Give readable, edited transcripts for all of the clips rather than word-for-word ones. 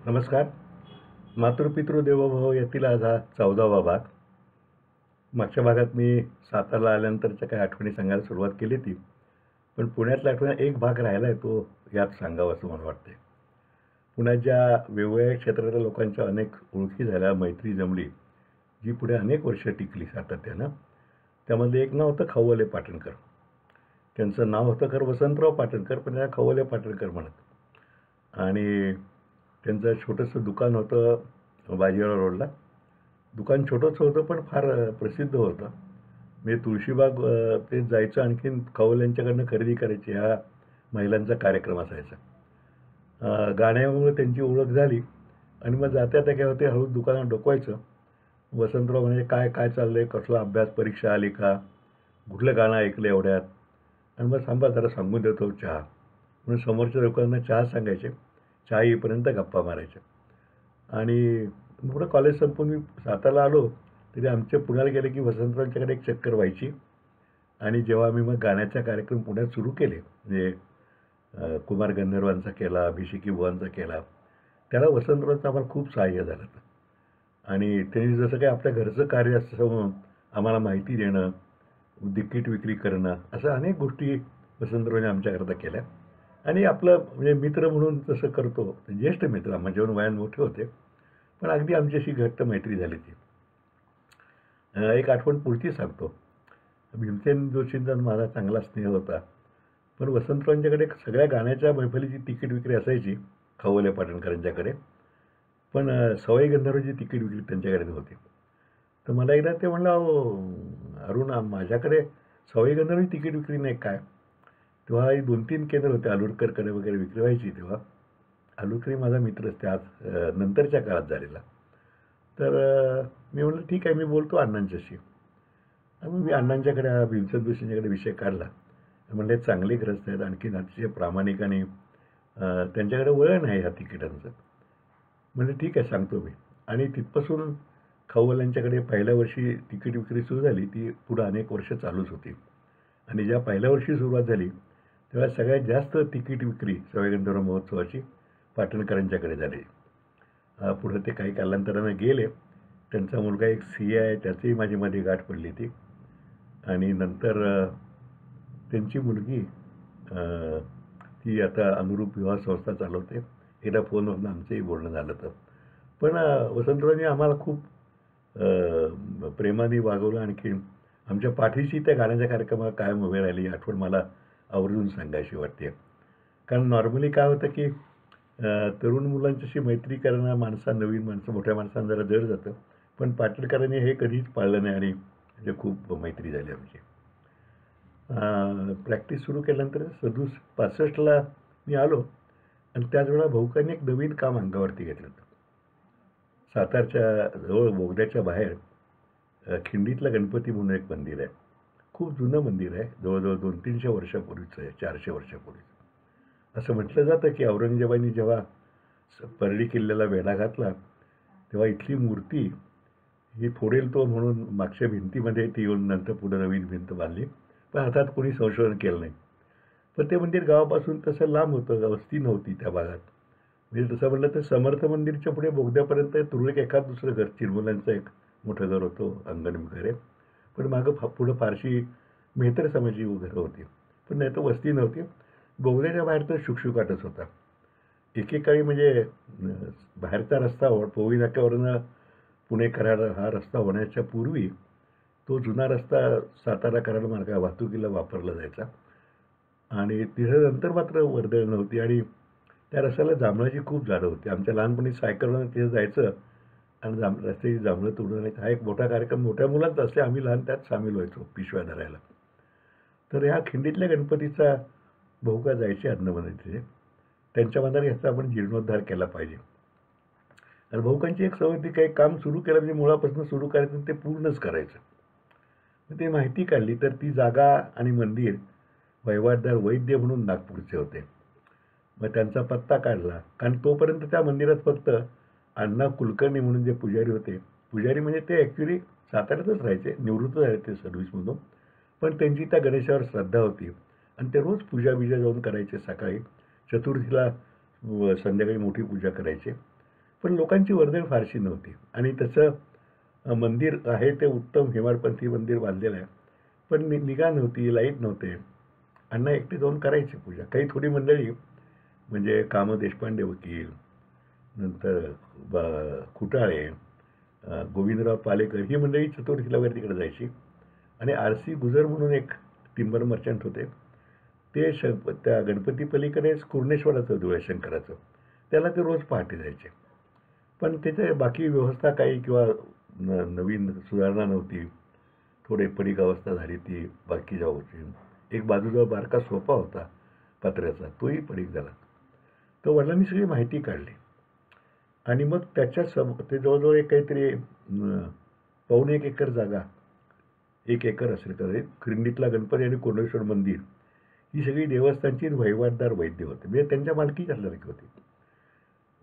नमस्कार. मातृपितृ देवोभव यातील आज हा 14वा भाग. मागच्या भागात मी सातारला आल्यानंतरच्या काही आठवणी सांगायला सुरुवात केली होती. पण पुण्यातल्या आठवणी एक भाग राहिला आहे, तो यात सांगावा असं मला वाटते. पुण्यात ज्या वेगवेगळ्या क्षेत्रातल्या लोकांच्या अनेक ओळखी झाल्या, मैत्री जमली, जी पुढे अनेक वर्ष टिकली सातत्यानं. त्यामध्ये एक नाव होतं खवले पाटणकर. त्यांचं नाव होतं खरं वसंतराव पाटणकर, पण त्याला खवले पाटणकर म्हणत. आणि त्यांचं छोटंसं दुकान होतं बाजीराव रोडला. दुकान छोटंच होतं पण फार प्रसिद्ध होतं. म्हणजे तुळशीबाग ते जायचं, आणखीन खवल्यांच्याकडनं खरेदी करायची. हा महिलांचा कार्यक्रम असायचा. गाण्यामुळे त्यांची ओळख झाली आणि मग जात्या त्या काय होते, हळू दुकानात डोकवायचं. वसंतराव म्हणजे काय काय चाललं आहे, कसला अभ्यास, परीक्षा आली का, कुठलं गाणं ऐकलं एवढ्यात, आणि मग थांबा जरा सांगून देतो चहा म्हणून समोरच्या लोकांना चहा सांगायचे. चहा येईपर्यंत गप्पा मारायच्या. आणि पुढं कॉलेज संपून मी सातारला आलो तरी आमच्या पुण्याला गेले की वसंतरावांच्याकडे एक चक्कर व्हायची. आणि जेव्हा आम्ही मग गाण्याचा कार्यक्रम पुण्यात सुरू केले, म्हणजे कुमार गंधर्वांचा केला, अभिषेकी बुवांचा केला, त्याला वसंतरावांचं आम्हाला खूप सहाय्य झालं होतं. आणि त्यांनी जसं काही आपल्या घरचं कार्य असतं म्हणून आम्हाला माहिती देणं, तिकीट विक्री करणं, असं अनेक गोष्टी वसंतरावांनी आमच्याकरता केल्या. आणि आपलं म्हणजे मित्र म्हणून जसं करतो, ज्येष्ठ मित्र, माझ्याहून वयाने मोठे होते, पण अगदी आमच्याशी घट्ट मैत्री झाली ती. एक आठवण पुढची सांगतो. भीमसेन जोशींचा माझा चांगला स्नेह होता. पण वसंतरावांच्याकडे सगळ्या गाण्याच्या मैफलीची तिकीट विक्री असायची खवले पाटणकरांच्याकडे. पण सवाई गंधर्वची तिकीट विक्री त्यांच्याकडे होती. तर मला एकदा ते म्हणलं, अहो अरुण, माझ्याकडे सवाई गंधर्वची तिकीट विक्री नाही काय. तेव्हा 2-3 केंद्र होते, आलुरकरकडे वगैरे विक्री व्हायची तेव्हा. आलुरकरही माझा मित्रच, त्या नंतरच्या काळात झालेला. तर मी म्हटलं ठीक आहे, मी बोलतो अण्णांच्याशी. आणि मग मी अण्णांच्याकडे हा भीमसेन जोशींच्याकडे विषय काढला. म्हणले चांगले ग्रस्त आहेत, आणखीन अतिशय प्रामाणिक, आणि त्यांच्याकडे वळण आहे ह्या तिकिटांचं. म्हणजे ठीक आहे, सांगतो मी. आणि तिथपासून खवल्यांच्याकडे पहिल्या वर्षी तिकीट विक्री सुरू झाली, ती पुढं अनेक वर्ष चालूच होती. आणि ज्या पहिल्या वर्षी सुरुवात झाली तेव्हा सगळ्यात जास्त तिकीट विक्री सवाई गंधर्व महोत्सवाची पाटणकरांच्याकडे झाली. पुढं ते काही कालांतरानं गेले. त्यांचा मुलगा एक CA आहे, त्याचीही माझी मध्ये गाठ पडली ती. आणि नंतर त्यांची मुलगी ती आता अनुरूप विवाह संस्था चालवते. एकदा फोनवरून आमचंही बोलणं झालं तर. पण वसंतरावांनी आम्हाला खूप प्रेमाने वागवलं. आणखी आमच्या पाठीशी त्या गाण्याच्या कार्यक्रमात कायम उभे राहिली, ही आठवण मला आवर्जून सांगायची वाटते. कारण नॉर्मली काय होतं की तरुण मुलांच्याशी मैत्री करणं, नवीन माणसं, मोठ्या माणसांना जरा जड जातं. पण पाटणकरांनी हे कधीच पाळलं नाही आणि म्हणजे खूप मैत्री झाली आमची. प्रॅक्टिस सुरू केल्यानंतर 65ला मी आलो आणि त्याच वेळा भाऊकांनी एक नवीन काम अंगावरती घेतलं होतं. सातारच्या जवळ बोगद्याच्या बाहेर खिंडीतला गणपती म्हणून एक मंदिर आहे. खूप जुनं मंदिर आहे, जवळजवळ 200-300 वर्षापूर्वीचं आहे, 400 वर्षापूर्वीचं. असं म्हटलं जातं की औरंगजेबाने जेव्हा परळी किल्ल्याला वेढा घातला तेव्हा इथली मूर्ती ही फोडेल तो म्हणून मागच्या भिंतीमध्ये ती येऊन नंतर पुढे नवीन भिंत बांधली. पण अर्थात कोणी संशोधन केलं नाही. पण ते मंदिर गावापासून तसं लांब होतं, वस्ती नव्हती त्या भागात. म्हणजे तसं म्हटलं तर समर्थ मंदिरच्या पुढे बोगद्यापर्यंत तुरळक एखाद दुसरं घर, चिरमुलांचं एक मोठं घर होतं, अंगण वगैरे. पण मागं पुढं फारशी मेहतर समाजाची घरं होती. पण नाही तर वस्ती नव्हती. बोगद्याच्या बाहेर तर शुकशुकाटच होता. एकेकाळी म्हणजे बाहेरचा रस्ता पोवई नाक्यावरनं पुणे कराड हा रस्ता होण्याच्या पूर्वी तो जुना रस्ता सातारा कराड मार्ग वाहतुकीला वापरला जायचा. आणि तिथं नंतर मात्र वर्दळ नव्हती आणि त्या रस्त्याला जांभळाची खूप झाडं होती. आमच्या लहानपणी सायकलवरून तिथं जायचं आणि रस्त्याची जांभळं तोडून आणायचं. हा एक मोठा कार्यक्रम मोठ्या मुलांचा असले, आम्ही लहान त्यात सामील व्हायचो पिशव्या धरायला. तर ह्या खिंडीतल्या गणपतीचा भाऊका जायचे अधनमध्ये तिथे. त्यांच्या मनाने ह्याचा आपण जीर्णोद्धार केला पाहिजे. आणि भाऊकांची एक सवय होती, काही काम सुरू केलं म्हणजे मुळापासून सुरू करायचं आणि ते पूर्णच करायचं. मग ते माहिती काढली तर ती जागा आणि मंदिर वहिवाटदार वैद्य म्हणून नागपूरचे होते. मग त्यांचा पत्ता काढला, कारण तोपर्यंत त्या मंदिरात फक्त अण्णा कुलकर्णी म्हणून जे पुजारी होते, पुजारी म्हणजे ते ॲक्च्युली साताऱ्यातच राहायचे, निवृत्त झाले ते सर्व्हिसमधून. पण त्यांची त्या गणेशावर श्रद्धा होती आणि ते रोज पूजा बिजा जाऊन करायचे. सकाळी चतुर्थीला संध्याकाळी मोठी पूजा करायचे. पण लोकांची वर्दळ फारशी नव्हती आणि तसं मंदिर आहे ते उत्तम हेमाडपंथी मंदिर बांधलेलं आहे. पण निगा नव्हती, लाईट नव्हते. अण्णा एकटे जाऊन करायचे पूजा. काही थोडी मंडळी म्हणजे देशपांडे वकील, नंतर खुटाळे, गोविंदराव पालेकर ही मंडळी चतुर्थीला वगैरे तिकडे जायची. आणि आर.सी. गुजर म्हणून एक टिंबर मर्चंट होते. ते त्या गणपती पलीकडेच कुर्णेश्वराचं देऊळ आहे शंकराचं. त्याला ते रोज पहाटे जायचे. पण त्याच्या बाकी व्यवस्था काही किंवा नवीन सुधारणा नव्हती. थोडे पडीक अवस्था झाली ती बाकीच्या होती. एक बाजूचा बारका सोफा होता पत्र्याचा, तोही पडीक झाला. तर वडिलांनी सगळी माहिती काढली आणि मग त्याच्या ते जवळजवळ एक काहीतरी 1.25 एकर जागा, 1 एकर असेल कदाचित, खिंडीतला गणपती आणि कोंडेश्वर मंदिर ही सगळी देवस्थानची वहिवाटदार वैद्य होते. म्हणजे त्यांच्या मालकी असल्यासारखी होती.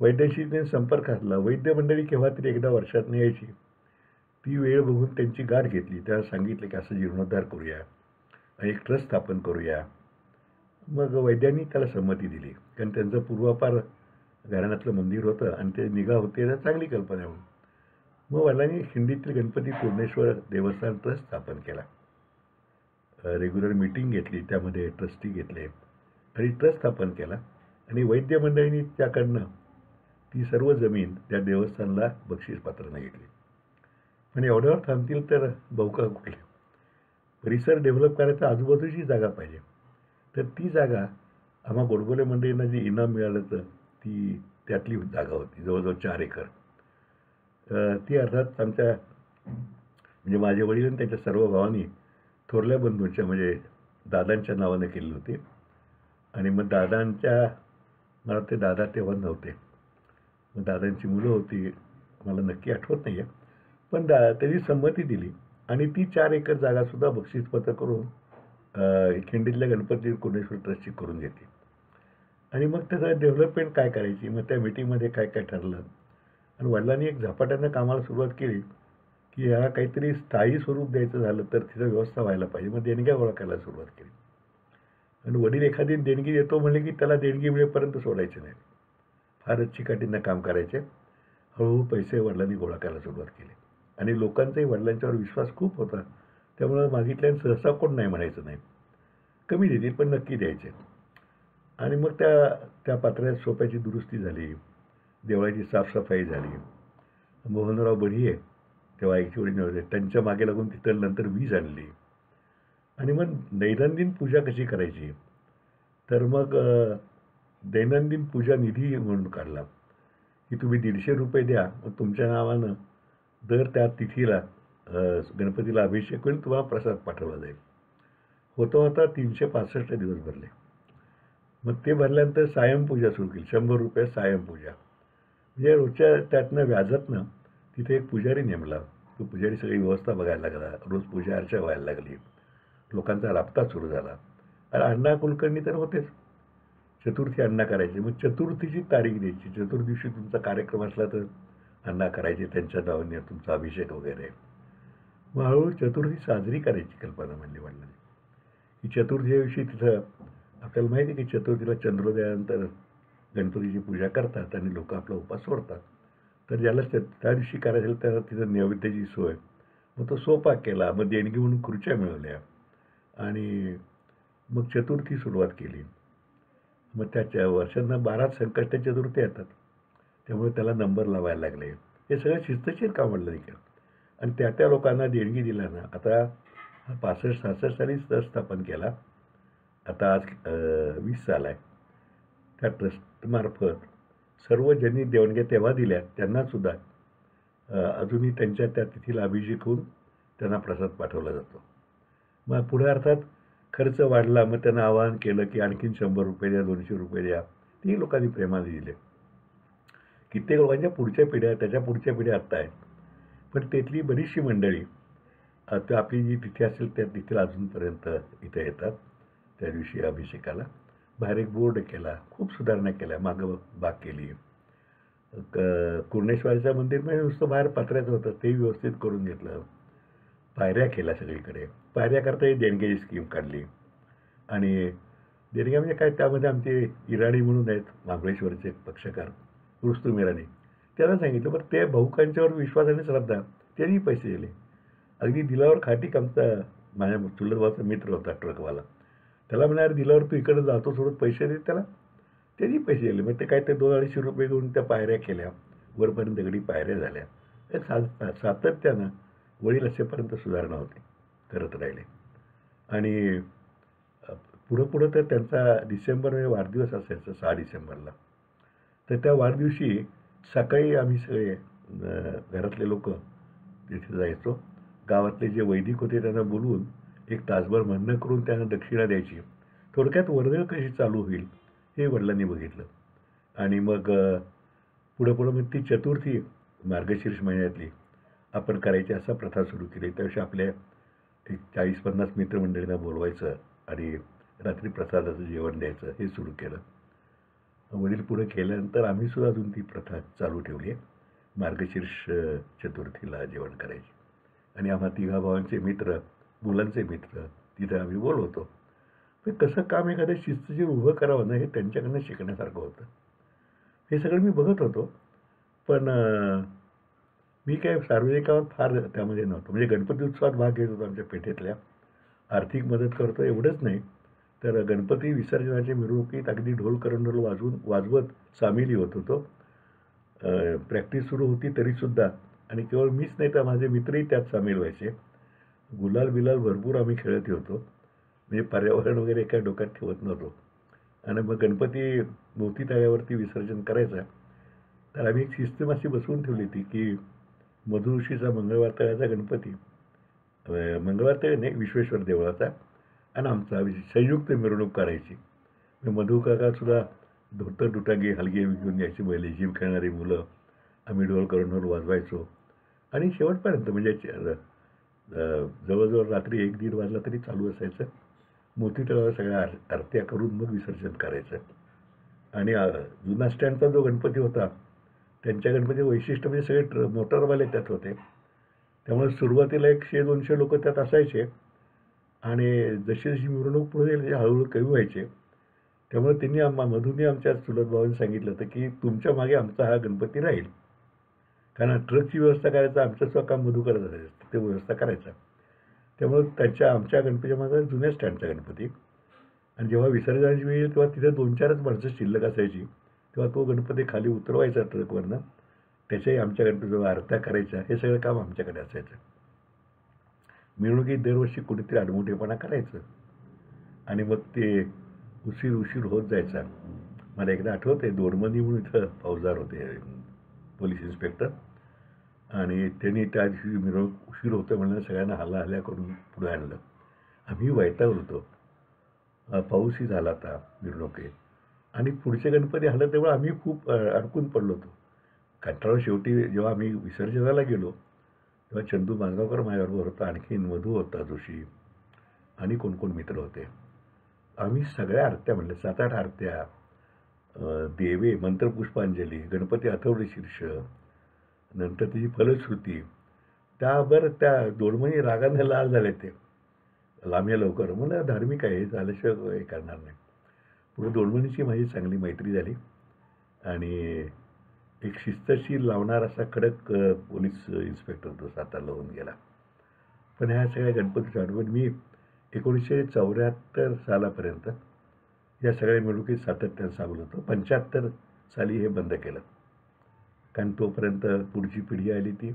वैद्यांशी त्यांनी संपर्क साधला. वैद्य मंडळी केव्हा तरी एकदा वर्षातून यायची. ती वेळ बघून त्यांची गाठ घेतली. त्याला सांगितले की असं जीर्णोद्धार करूया आणि एक ट्रस्ट स्थापन करूया. मग वैद्यांनी त्याला संमती दिली. कारण त्यांचं पूर्वापार घराण्यातलं मंदिर होतं आणि ते निगा होते, तर चांगली कल्पना आहे म्हणून. मग वडिलांनी खिंडीतील गणपती पूर्णेश्वर देवस्थान ट्रस्ट स्थापन केला. रेग्युलर मीटिंग घेतली, त्यामध्ये ट्रस्टी घेतले आणि ट्रस्ट स्थापन केला. आणि वैद्य मंडळींनी त्याकडनं ती सर्व जमीन त्या देवस्थानला बक्षीसपात्रानं घेतली. पण एवढ्यावर थांबतील तर बहुका कुठले. परिसर डेव्हलप करायचा आजूबाजूची जागा पाहिजे. तर ती जागा आम्हा गोडबोले मंडळींना जी इनाम मिळालं तर ती त्यातली जागा होती, जवळजवळ 4 एकर. ती अर्थात आमच्या म्हणजे माझे वडील आणि त्यांच्या सर्व भावांनी थोरल्या बंधूंच्या म्हणजे दादांच्या नावानं केली होती. आणि मग दादांच्या, मला वाटते दादा तेव्हा नव्हते, मग दादांची मुलं होती, मला नक्की आठवत नाही आहे. पण त्यांनी संमती दिली आणि ती 4 एकर जागासुद्धा बक्षीसपत्र करून खिंडीतल्या गणपती कोंडेश्वर ट्रस्टची करून घेतली. आणि मग त्याचं डेव्हलपमेंट काय करायची, मग त्या मीटिंगमध्ये काय काय ठरलं. आणि वडिलांनी एक झपाट्यानं कामाला सुरुवात केली की ह्या काहीतरी स्थायी स्वरूप द्यायचं झालं तर तिथं व्यवस्था व्हायला पाहिजे. मग देणग्या गोळा करायला सुरुवात केली. आणि वडील एखादी देणगी देतो म्हणले की त्याला देणगी मिळेपर्यंत सोडायचे नाही. फारच चिकाटीनं काम करायचे. हळूहळू पैसे वडिलांनी गोळा करायला सुरुवात केली. आणि लोकांचाही वडिलांच्यावर विश्वास खूप होता. त्यामुळं मागितल्यानं सहसा कोण नाही म्हणायचं नाही. कमी देतील पण नक्की द्यायचे. आणि मग त्या पात्र्यात सोप्याची दुरुस्ती झाली, देवळाची साफसफाई झाली. मोहनराव बढिये तेव्हा ऐकची नव्हते, त्यांच्या मागे लागून तिथं नंतर वीज आणली. आणि मग दैनंदिन पूजा कशी करायची, तर मग दैनंदिन पूजा निधी म्हणून काढला की तुम्ही ₹150 द्या, मग तुमच्या नावानं दर त्या तिथीला गणपतीला अभिषेक करून तुम्हाला प्रसाद पाठवला जाईल. होता 365 दिवस भरले. मग ते भरल्यानंतर सायंपूजा सुरू केली. ₹100 सायंपूजा. म्हणजे रोजच्या त्यातनं व्याजातनं तिथे एक पुजारी नेमला. तो पुजारी सगळी व्यवस्था बघायला लागला. रोज पूजा अर्चा व्हायला लागली. लोकांचा राबता सुरू झाला. आणि अण्णा कुलकर्णी तर होतेच. चतुर्थी अण्णा करायचे. मग चतुर्थीची तारीख द्यायची. चतुर्दिवशी तुमचा कार्यक्रम असला तर अण्णा करायचे, त्यांच्या नावाने तुमचा अभिषेक वगैरे. मग हळूहळू चतुर्थी साजरी करायची कल्पना म्हणली वडिलांनी. की चतुर्थी दिवशी तिथं आपल्याला माहिती आहे की चतुर्थीला चंद्रोदयानंतर गणपतीची पूजा करतात आणि लोक आपला उपास सोडतात. तर ज्याला त्या दिवशी करायचं त्याला तिथं नैवेद्याची सोय. मग तो सोपा केला. मग देणगी म्हणून खुर्च्या मिळवल्या आणि मग चतुर्थी सुरुवात केली. मग त्याच्या वर्षांना 12 संकष्टी चतुर्थी येतात. त्यामुळे त्याला नंबर लावायला लागले. हे सगळं शिस्तशीर काम म्हणलं देखील. आणि त्या लोकांना देणगी दिला ना. आता 65-66 साली ट्रस्ट स्थापन केला. आता आज 20 साल आहे. त्या ट्रस्टमार्फत सर्व ज्यांनी देणग्या तेव्हा दिल्या त्यांनासुद्धा अजूनही त्यांच्या त्या तिथीला अभिषेक होऊन त्यांना प्रसाद पाठवला जातो. मग पुढे अर्थात खर्च वाढला. मग त्यांना आवाहन केलं की आणखीन ₹100 द्या, ₹200 द्या. तेही लोकांनी प्रेमाने दिले. कित्येक लोकांच्या पुढच्या पिढ्या, त्याच्या पुढच्या पिढ्या आत्ता आहेत. पण त्यातली बरीचशी मंडळी आता आपली जी तिथी असेल त्या तिथीला अजूनपर्यंत इथे येतात. त्या दिवशी अभिषेकाला बाहेर एक बोर्ड केला. खूप सुधारणा केल्या. मागं बाग केली. कुर्णेश्वराचं मंदिर नुसतं बाहेर पत्र्याचं होतं, तेही व्यवस्थित करून घेतलं. पायऱ्या केल्या सगळीकडे. पायऱ्याकरताही देणग्याची स्कीम काढली. आणि देणग्या म्हणजे काय, त्यामध्ये आमचे इराणी म्हणून आहेत महाबळेश्वरचे पक्षकार रुस्तुम इराणी. त्याला सांगितलं, बरं ते भाऊकांच्यावर विश्वास आणि श्रद्धा, त्यांनी पैसे दिले. अगदी दिलावर खाटीक आमचा माझ्या चुलत भावाचा मित्र होता ट्रकवाला. त्याला म्हणाले, दिलावर तू इकडे जातो सोडून पैसे दे त्याला. त्यांनी पैसे दिले. मग ते काय ते ₹200-250 घेऊन त्या पायऱ्या केल्या. वरपर्यंत दगडी पायऱ्या झाल्या. हे सातत्यानं वडील असेपर्यंत सुधारणा होती, करत राहिले. आणि अ, पुढं तर त्यांचा डिसेंबरमध्ये वाढदिवस असायचा 6 डिसेंबरला. तर त्या वाढदिवशी सकाळी आम्ही सगळे घरातले लोक तिथे जायचो. गावातले जे वैदिक होते त्यांना बोलवून एक तासभर म्हणणं करून त्यांना दक्षिणा द्यायची. थोडक्यात वर्दळ कशी चालू होईल हे वडिलांनी बघितलं. आणि मग पुढं मग ती चतुर्थी मार्गशीर्ष महिन्यातली आपण करायची असा प्रथा सुरू केली. त्याविषयी आपल्या एक 40-50 मित्रमंडळींना बोलवायचं आणि रात्री प्रसादाचं जेवण द्यायचं हे सुरू केलं. वडील पुढे केल्यानंतर आम्ही सुद्धा अजून ती प्रथा चालू ठेवली आहे. मार्गशीर्ष चतुर्थीला जेवण करायची. आणि आम्हा तिघा भावांचे मित्र, मुलांचे मित्र तिथे आम्ही बोलवतो. पण कसं काम एखाद्या शिस्तीची उभं करावं ना, हे त्यांच्याकडनं शिकण्यासारखं होतं. हे सगळं मी बघत होतो. पण मी काय सार्वजनिक कामात फार त्यामध्ये नव्हतो. म्हणजे गणपती उत्सवात भाग घेत होतो आमच्या पेठेतल्या. आर्थिक मदत करतो एवढंच नाही, तर गणपती विसर्जनाच्या मिरवणुकीत अगदी ढोल करंडोल वाजवत सामील होत होतो. प्रॅक्टिस सुरू होती तरीसुद्धा. आणि केवळ मीच नाही तर माझे मित्रही त्यात सामील व्हायचे. गुलाल बिलाल भरपूर आम्ही खेळत होतो. म्हणजे पर्यावरण वगैरे काय डोक्यात ठेवत नव्हतो. आणि मग गणपती मोती तळ्यावरती विसर्जन करायचा. तर आम्ही एक सिस्टम अशी बसवून ठेवली होती की मधुऋषीचा मंगळवार तळ्याचा गणपती, मंगळवार तळे नाही विश्वेश्वर देवळाचा, आणि आमचा संयुक्त मिरवणूक करायची. मधू काकासुद्धा धोतर दुटागी हलगे घेऊन यायची. लेझीम खेळणारी मुलं, आम्ही ढोल करंडोल वाजवायचो. आणि शेवटपर्यंत म्हणजे जवळजवळ रात्री 1-1:30 वाजला तरी चालू असायचं. मोती तळावर सगळ्या आरत्या करून मग विसर्जन करायचं. आणि जुना स्टँडचा जो गणपती होता त्यांच्या गणपती वैशिष्ट्य म्हणजे सगळे मोटारवाले त्यात होते. त्यामुळे सुरुवातीला 100-200 लोक त्यात असायचे. आणि जशी जशी मिरवणूक पुढे जाईल हळूहळू कमी व्हायचे. त्यामुळे त्यांनी मधूनही आमच्या चुलत भावांनी सांगितलं होतं की तुमच्या मागे आमचा हा गणपती राहील. कारण ट्रकची व्यवस्था करायचं आमचं स्वतः काम मधू करत असायचं, ते व्यवस्था करायचा. त्यामुळे आमच्या गणपतीच्या मागे जुन्या स्टँडचा गणपती. आणि जेव्हा विसर्जनाची वेळ येईल तेव्हा तिथे 2-4च माणसं शिल्लक असायची. तेव्हा तो गणपती खाली उतरवायचा ट्रकवरनं. त्याच्याही आमच्या गणपतीजवळ आरत्या करायच्या. हे सगळं काम आमच्याकडे असायचं. मिरवणुकीत दरवर्षी कुठेतरी आडमुठेपणा करायचं. आणि मग ते उशीर होत जायचा. मला एकदा आठवतं आहे, दोडमनी म्हणून इथं फौजदार होते, पोलीस इन्स्पेक्टर. आणि त्यांनी त्या दिवशी मिरवणूक उशीर होतं म्हणून सगळ्यांना हल्ल्या करून पुढे आणलं. आम्ही वैतागलो होतो. पाऊसही झाला होता मिरवणुकीत. आणि पुढचे गणपती आलं तेव्हा आम्ही खूप अडकून पडलो होतो. कंटाळून शेवटी जेव्हा आम्ही विसर्जनाला गेलो तेव्हा चंदू मांगावकर माझ्याबरोबर होता, आणखीन मधू होता जोशी, आणि कोण मित्र होते. आम्ही सगळ्या आरत्या म्हणल्या, 7-8 आरत्या, देवे, मंत्रपुष्पांजली, गणपती अथर्वणे शीर्ष, नंतर त्याची फलश्रुती. त्या दोडमणी रागाने लाल झाले. ते लांब्या लवकर म्हणलं धार्मिक आहे, झाल्याशिवाय हे करणार नाही. पुढे दोडमणीची माझी चांगली मैत्री झाली. आणि एक शिस्तशीर लावणार असा कडक पोलीस इन्स्पेक्टर तो सातारला होऊन गेला. पण ह्या सगळ्या गणपतीच्या आठवण मी 1974 सालापर्यंत या सगळ्या मिरवणुकीत सातत्यानं सामील होतो. 75 साली हे बंद केलं. कारण तोपर्यंत पुढची पिढी आली ती,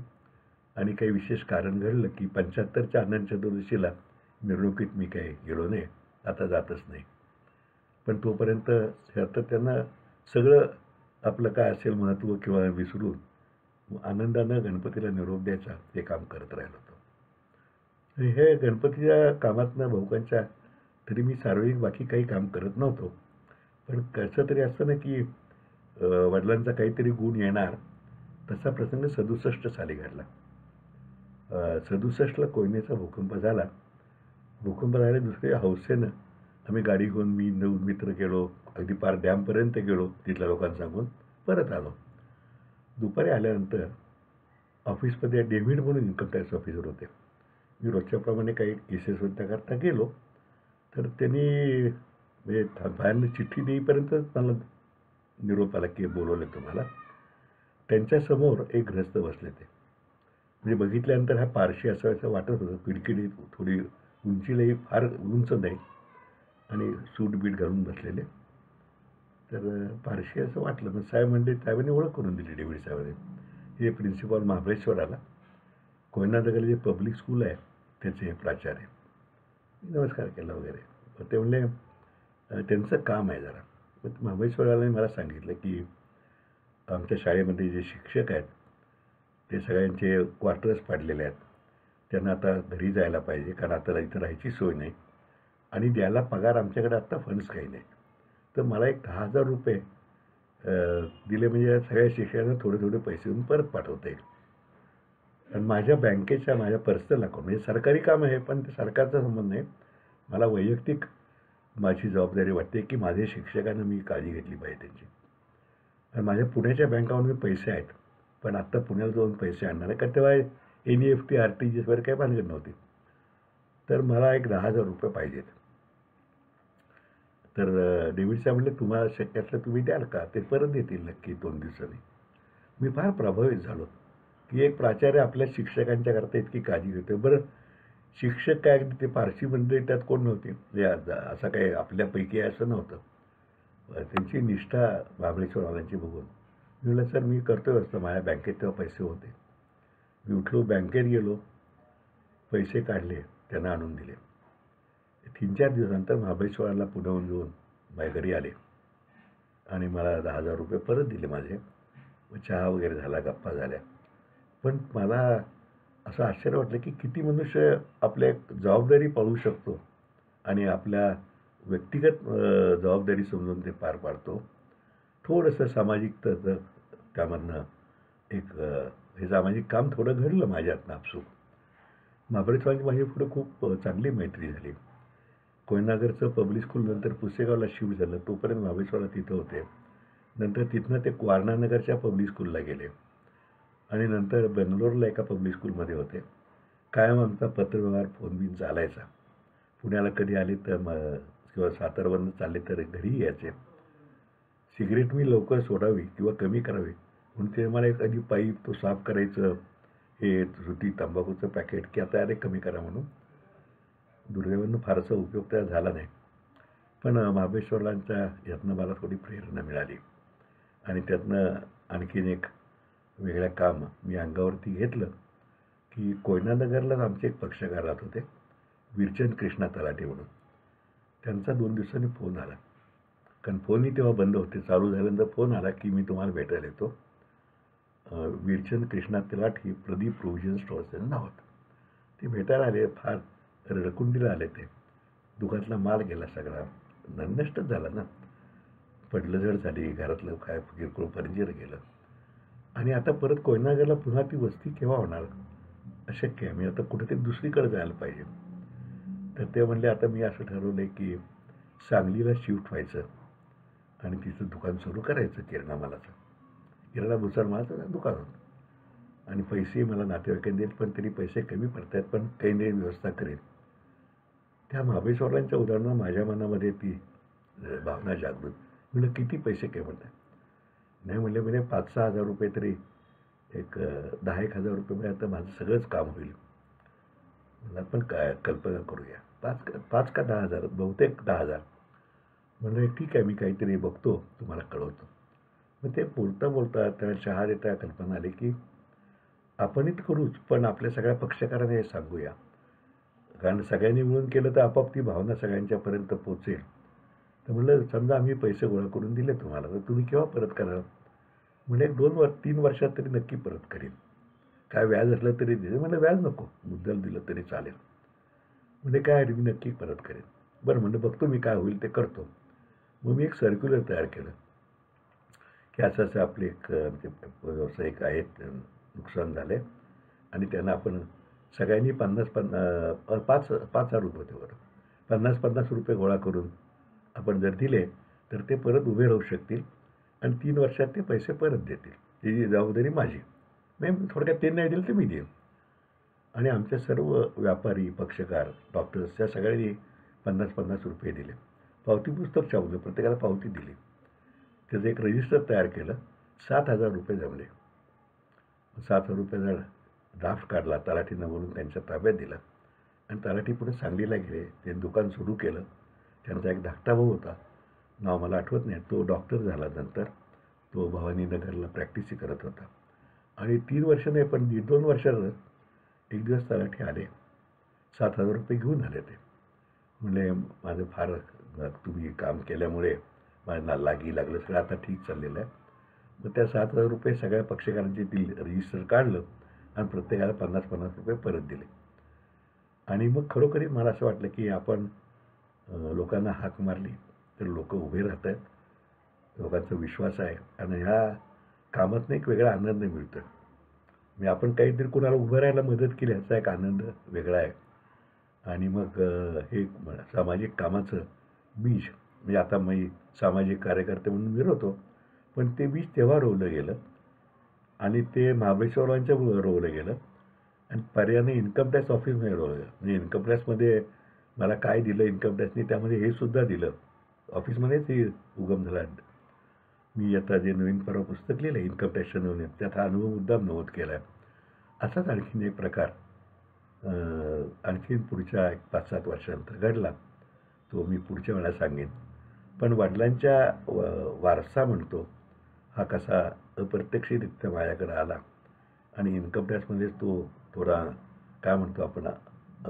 आणि काही विशेष कारण घडलं की 75च्या अनंत चतुर्दशीला मिरवणुकीत मी काही गेलो नाही, आता जातच नाही. पण तोपर्यंत सातत्यानं सगळं आपलं काय असेल महत्त्व किंवा विसरून आनंदानं गणपतीला निरोप द्यायचा हे काम करत राहिलो होतो. आणि हे गणपतीच्या कामातनं भाऊकांच्या तरी मी सार्वजनिक बाकी काही काम करत नव्हतो. पण कसं तरी असतं ना की वडिलांचा काहीतरी गुण येणार. तसा प्रसंग 67 साली घडला. 67ला कोयनेचा भूकंप झाला. भूकंप झाल्या दुसऱ्या हौसेनं आम्ही गाडी घेऊन मी 9 मित्र गेलो. अगदी पार डॅमपर्यंत गेलो. तिथल्या लोकांना सांगून परत आलो. दुपारी आल्यानंतर ऑफिसमध्ये डेव्हिड म्हणून इन्कम टॅक्स ऑफिसर होते. मी रोजच्याप्रमाणे काही केसेस त्याकरता गेलो. तर त्यांनी म्हणजे बाहेरनं चिठ्ठी देईपर्यंत मला निरोप आला की बोलवलं तुम्हाला. त्यांच्यासमोर एक गृहस्थ बसले ते. म्हणजे बघितल्यानंतर हा पारशी असं वाटत होतं, पिडकिडीत, थोडी उंचीलाही फार उंच नाही आणि सूट बीट घालून बसलेले. तर पारशी असं वाटलं. मग साहेब म्हणले, साहेबांनी ओळख करून दिली डेव्हिड साहेबांनी. हे प्रिन्सिपॉल महाबळेश्वराला कोयनानगरला जे पब्लिक स्कूल आहे त्याचे हे प्राचार्य. नमस्कार केला वगैरे. ते म्हणले त्यांचं काम आहे जरा. मग महाबळेश्वराला मला सांगितलं की आमच्या शाळेमध्ये जे शिक्षक आहेत ते सगळ्यांचे क्वार्टर्स पाडलेले आहेत. त्यांना आता घरी जायला पाहिजे, कारण आता इथं राहायची सोय नाही आणि द्यायला पगार आमच्याकडे आत्ता फंड्स काही नाही. तर मला एक 10,000 रुपये दिले म्हणजे सगळ्या शिक्षकांना थोडे थोडे पैसे देऊन परत पाठवता येईल. आणि माझ्या बँकेच्या माझ्या पर्सनल अकाउंट, म्हणजे सरकारी काम आहे पण ते सरकारचा संबंध नाही. मला वैयक्तिक माझी जबाबदारी वाटते की माझ्या शिक्षकांना मी काळजी घेतली पाहिजे त्यांची. आणि माझ्या पुण्याच्या बँकामध्ये पैसे आहेत, पण आत्ता पुण्याला जाऊन पैसे आणणार आहे, कारण तेव्हा NEFT RTGS वगैरे काही भानगड नव्हती. तर मला एक 10,000 रुपये पाहिजेत. तर डेव्हिड साहेब म्हणले, तुम्हाला शक्य असलं तुम्ही द्याल का? ते परत देतील नक्की 2 दिवसांनी. मी फार प्रभावित झालो की एक प्राचार्य आपल्या शिक्षकांच्या करता इतकी काळजी घेतो. बरं, शिक्षक काय ते पारशी मंडळी त्यात कोण नव्हते, असं काही आपल्यापैकी असं नव्हतं. त्यांची निष्ठा महाबळेश्वरवाल्यांची बघून मी म्हटलं, सर मी करतोय असतं. माझ्या बँकेत तेव्हा पैसे होते. मी उठलो, बँकेत गेलो, पैसे काढले, त्यांना आणून दिले. 3-4 दिवसानंतर महाबळेश्वराला पुण्याहून येऊन माझ्या घरी आले आणि मला 10,000 रुपये परत दिले माझे. चहा वगैरे झाला, गप्पा झाल्या. पण मला असं आश्चर्य वाटलं की किती मनुष्य आपल्या जबाबदारी पाळू शकतो आणि आपल्या व्यक्तिगत जबाबदारी समजून ते पार पाडतो. थोडंसं सामाजिक त्यामधनं एक हे सामाजिक काम थोडं घडलं माझ्यातनं आपसूक. महाबळेश्वराची माझी पुढे खूप चांगली मैत्री झाली. कोयनानगरचं पब्लिक स्कूल नंतर पुसेगावला शिफ्ट झालं, तोपर्यंत महाबळेश्वरला तिथं होते. नंतर तिथनं ते वारणानगरच्या पब्लिक स्कूलला गेले आणि नंतर बेंगलोरला एका पब्लिक स्कूलमध्ये होते. कायम आमचा पत्रव्यवहार फोन बिन चालायचा. पुण्याला कधी आले तर किंवा सातारवरून चालले तर घरी यायचे. सिगरेट मी लवकर सोडावी किंवा कमी करावी म्हणून ते मला एखादी पाईप तो साफ करायचं, हे सुटी तंबाखूचं पॅकेट की आता अरे कमी करा म्हणून. दुर्दैवानं फारसा उपयोग त्या झाला नाही. पण महाबळेश्वरांच्या यातनं मला थोडी प्रेरणा मिळाली आणि त्यातनं आणखीन एक वेगळं काम मी अंगावरती घेतलं की कोयनानगरलाच आमचे एक पक्षकार राहत होते, वीरचंद कृष्णा तलाटे म्हणून. त्यांचा 2 दिवसांनी फोन आला, कारण फोनही तेव्हा बंद होते. चालू झाल्यानंतर फोन आला की मी तुम्हाला भेटायला येतो. वीरचंद कृष्णा तलाठी, प्रदीप प्रोव्हिजन स्टोअर्सचं नाव होतं. ते भेटायला आले, फार रडकुंडीला आले. ते दुकानातला माल गेला सगळा, नष्टच झाला ना. पडलं जड झाली, घरातलं काय किरकोळ फर्निचर गेलं आणि आता परत कोयनानगरला पुन्हा ती वस्ती केव्हा होणार, अशक्य आहे. मी आता कुठेतरी दुसरीकडे जायला पाहिजे. तर ते म्हणले, आता मी असं ठरवलं आहे की सांगलीला शिफ्ट व्हायचं आणि तिचं दुकान सुरू करायचं, किराणा मालाचं, किराणा भुसार मालाचं दुकान होतं आणि पैसे मला नातेवाईकांनी देत, पण तरी पैसे कमी पडत आहेत, पण काही नाही व्यवस्था करेल. त्या महाबळेश्वरांच्या उदाहरणानं माझ्या मनामध्ये ती भावना जागृत. म्हणलं, किती पैसे काय म्हणतात? नाही म्हणले, म्हणजे 5-6 हजार रुपये तरी, एक 10-1 हजार रुपये म्हणजे आता माझं सगळंच काम होईल. मला पण काय कल्पना करूया, 5 का 10 हजार, बहुतेक 10 हजार. म्हणजे ठीक आहे, मी काहीतरी बघतो, तुम्हाला कळवतो. मग ते बोलता बोलता त्या चहा देता कल्पना आली की आपणच करूच, पण आपल्या सगळ्या पक्षकारांना हे सांगूया, कारण सगळ्यांनी मिळून केलं तर आपोआप ती भावना सगळ्यांच्यापर्यंत पोचेल. तर म्हणलं, समजा आम्ही पैसे गोळा करून दिले तुम्हाला, तर तुम्ही केव्हा परत कराल? म्हणजे 2-3 वर्षात तरी नक्की परत करेन. काय व्याज असलं तरी दे. म्हणजे व्याज नको, मुद्दल दिलं तरी चालेल. म्हणजे काय, मी नक्की परत करेन. बरं म्हणलं, बघतो मी काय होईल ते करतो. मग मी एक सर्क्युलर तयार केलं की असं असं आपले एक व्यावसायिक आहेत, नुकसान झाले आणि त्यांना आपण सगळ्यांनी 5,000 रुपये होते, बरं, 50-50 रुपये गोळा करून आपण जर दिले तर ते परत उभे राहू शकतील आणि 3 वर्षात ते पैसे परत देतील. त्याची जबाबदारी माझी. मी थोडक्यात ते नाही दिलं तर मी देईन. आणि आमच्या सर्व व्यापारी, पक्षकार, डॉक्टर्स या सगळ्यांनी 50-50 रुपये दिले. पावती पुस्तक छापलं, प्रत्येकाला पावती दिली. त्याचं एक रजिस्टर तयार केलं. 7,000 रुपये जमले. 7,000 ड्राफ्ट काढला, तलाठीनं बोलून त्यांच्या ताब्यात दिला आणि तलाठी पुढे सांगलीला गेले. ते दुकान सुरू केलं. त्यांचा एक धाकटा भाऊ होता, नाव मला आठवत नाही, तो डॉक्टर झाला नंतर. तो भवानीनगरला प्रॅक्टिस करत होता आणि 3 वर्ष नाही पण 1.5-2 वर्षानं एक दिवस तलाठी आले. 7,000 रुपये घेऊन आले. ते म्हणले, माझं फार तुम्ही काम केल्यामुळे माझ्या लागी लागलं, सगळं आता ठीक चाललेलं आहे. मग त्या 7,000 रुपये सगळ्या पक्षकारांचे रजिस्टर काढलं आणि प्रत्येकाला 50-50 रुपये परत दिले. आणि मग खरोखरी मला असं वाटलं की आपण लोकांना हाक मारली तर लोक उभे राहत आहेत, लोकांचा विश्वास आहे आणि ह्या कामातनं एक वेगळा आनंद मिळतो. म्हणजे आपण काहीतरी कोणाला उभं राहायला मदत केली ह्याचा एक आनंद वेगळा आहे. आणि मग हे सामाजिक कामाचं बीज, म्हणजे आता मी सामाजिक कार्यकर्ते म्हणून मिळवतो, पण ते बीज तेव्हा रोवलं गेलं आणि ते महाबळेश्वरांच्या रोवलं गेलं आणि पर्यायाने इन्कम टॅक्स ऑफिसमध्ये रोवलं गेलं. म्हणजे इन्कम टॅक्समध्ये मला काय दिलं इन्कम टॅक्सने, त्यामध्ये हे सुद्धा दिलं. ऑफिसमध्येच हे उगम झाला. मी आता जे नवीन परवा पुस्तक लिहिलं इन्कम टॅक्सच्या नवीन, त्यात हा अनुभव मुद्दाम नमूद केला आहे. असाच आणखीन एक प्रकार आणखीन पुढच्या 5-7 वर्षानंतर घडला, तो मी पुढच्या वेळा सांगेन. पण वडिलांच्या वारसा म्हणतो हा कसा अप्रत्यक्षरित्या माझ्याकडे आला आणि इन्कम टॅक्समध्येच तो थोडा काय म्हणतो आपण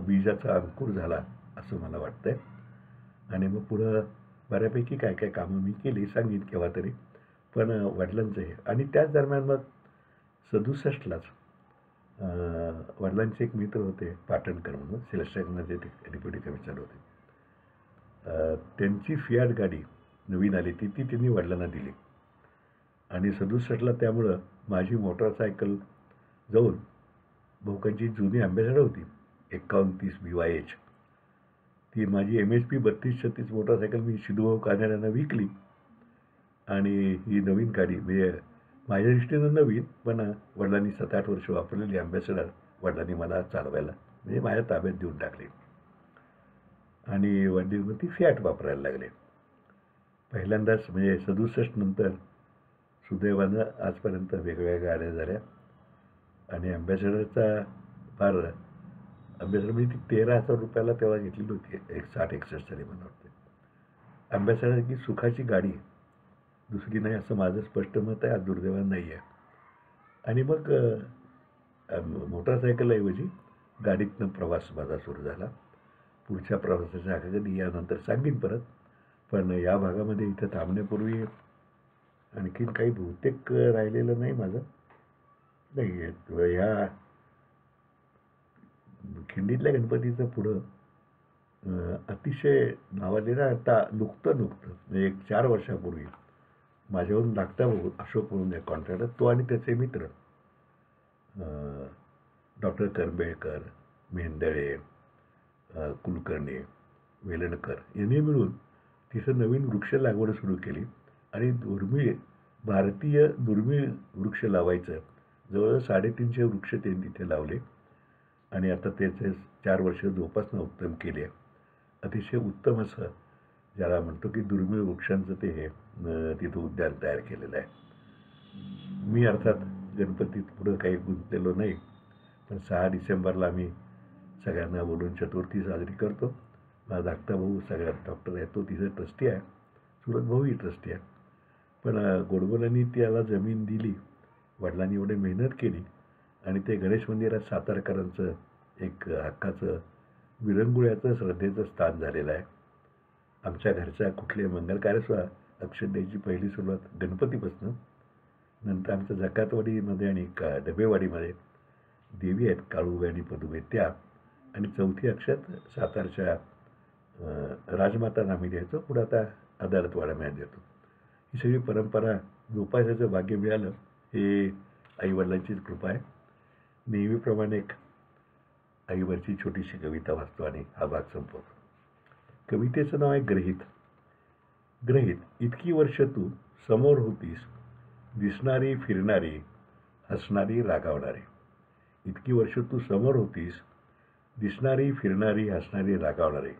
बीजाचा अंकुर झाला असं मला वाटतंय. आणि मग पुढं बऱ्यापैकी काय काय कामं मी केली, सांगेन केव्हा तरी. पण वडिलांचं हे आणि त्याच दरम्यान मग 67लाच वडिलांचे एक मित्र होते पाटणकर म्हणून, सिलेक्शनमध्ये ते डेप्युटी कमिशनर होते. त्यांची फियाट गाडी नवीन आली ती त्यांनी वडिलांना दिली आणि 67ला त्यामुळं माझी मोटरसायकल जाऊन भाऊकांची जुनी अँबॅसेडर होती 5130 BYH, ती माझी MHP 3236 मोटरसायकल मी सिद्धूभाऊ कान्हाड्यांना विकली आणि ही नवीन गाडी म्हणजे माझ्या दृष्टीनं नवीन, पण वडिलांनी 7-8 वर्ष वापरलेली अँबॅसेडर वडिलांनी मला चालवायला म्हणजे माझ्या ताब्यात देऊन टाकली आणि वडील मग ती फियाट वापरायला लागले. पहिल्यांदाच म्हणजे 67 नंतर सुदैवानं आजपर्यंत वेगवेगळ्या गाड्या झाल्या आणि अँबॅसेडरचा फार अँबॅसेडर म्हणजे ती 13,000 रुपयाला तेव्हा घेतलेली होती, 60-61 साली मला वाटते. अँबॅसेडर की सुखाची गाडी दुसरी नाही असं माझं स्पष्ट मत आहे, आज दुर्दैवानं नाही आहे. आणि मग मोटरसायकलऐवजी गाडीतनं प्रवास माझा सुरू झाला. पुढच्या प्रवासाच्या कधी यानंतर सांगेन परत. पण या भागामध्ये इथं थांबण्यापूर्वी आणखीन काही बहुतेक राहिलेलं नाही माझं. नाही ह्या खिंडीतल्या गणपतीचं पुढं अतिशय नावाजलेलं आता नुकतं म्हणजे एक 4 वर्षापूर्वी माझ्याहून धाकटा भाऊ अशोक म्हणून एक कॉन्ट्रॅक्टर, तो आणि त्याचे मित्र डॉक्टर करंबेळकर, मेंदळे, कुलकर्णी, वेलणकर यांनी मिळून तिथं नवीन वृक्ष लागवड सुरू केली आणि भारतीय दुर्मिळ वृक्ष लावायचं जवळजवळ 350 वृक्ष त्यांनी तिथे लावले आणि आता त्याचे 4 वर्ष जोपासना उत्तम केली आहे. अतिशय उत्तम असं ज्याला म्हणतो की दुर्मिळ वृक्षांचं ते हे तिथं उद्यान तयार केलेलं आहे. मी अर्थात गणपतीत पुढं काही गुंतलेलो नाही, पण 6 डिसेंबरला आम्ही सगळ्यांना बोलून चतुर्थी साजरी करतो. माझा धाकटा भाऊ सगळ्यात डॉक्टर आहे, तो तिथे ट्रस्टी आहे, चुलत भाऊही ट्रस्टी आहे. पण गोडबोलांनी त्याला जमीन दिली, वडिलांनी एवढी मेहनत केली आणि ते गणेश मंदिरात सातारकरांचं एक हक्काचं विरंगुळ्याचं श्रद्धेचं स्थान झालेलं आहे. आमच्या घरच्या कुठले मंगल कार्यसुद्धा अक्षर द्यायची पहिली सुरुवात गणपतीपासून, नंतर आमच्या जकातवाडीमध्ये आणि डबेवाडीमध्ये देवी आहेत काळूबाई आणि पदुबाई त्या, आणि चौथी अक्षत सातारच्या राजमाता आम्ही द्यायचो, पुढं आता अदालतवाड्यामध्ये देतो. ही सगळी परंपरा जोपासायचं भाग्य मिळालं हे आईवडिलांचीच कृपा आहे. नेहमीप्रमाणे एक आईवरची छोटीशी कविता वाचतो आणि हा भाग संपवतो. कवितेचं नाव आहे ग्रहित. ग्रहित. इतकी वर्ष तू समोर होतीस, दिसणारी फिरणारी हसणारी रागावणारी. इतकी वर्ष तू समोर होतीस, दिसणारी फिरणारी हसणारी रागावणारी.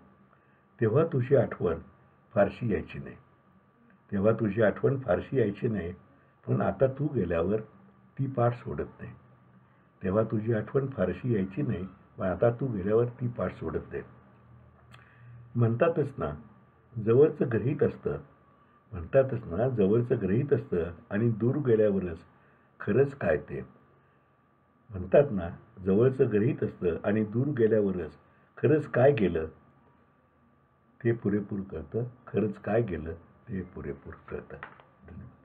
तेव्हा तुझी आठवण फारशी यायची नाही. पण आता तू गेल्यावर ती पाठ सोडत नाही. तेव्हा तुझी आठवण फारशी यायची नाही, पण आता तू गेल्यावर ती पाठ सोडत नाही. म्हणतातच ना जवळचं गृहीत असतं आणि दूर गेल्यावरच खरंच काय ते. म्हणतात ना जवळचं गृहीत असतं आणि दूर गेल्यावरच खरंच काय गेलं ते पुरेपूर कळतं. खरंच काय गेलं ते पुरेपूर कळतं. धन्यवाद.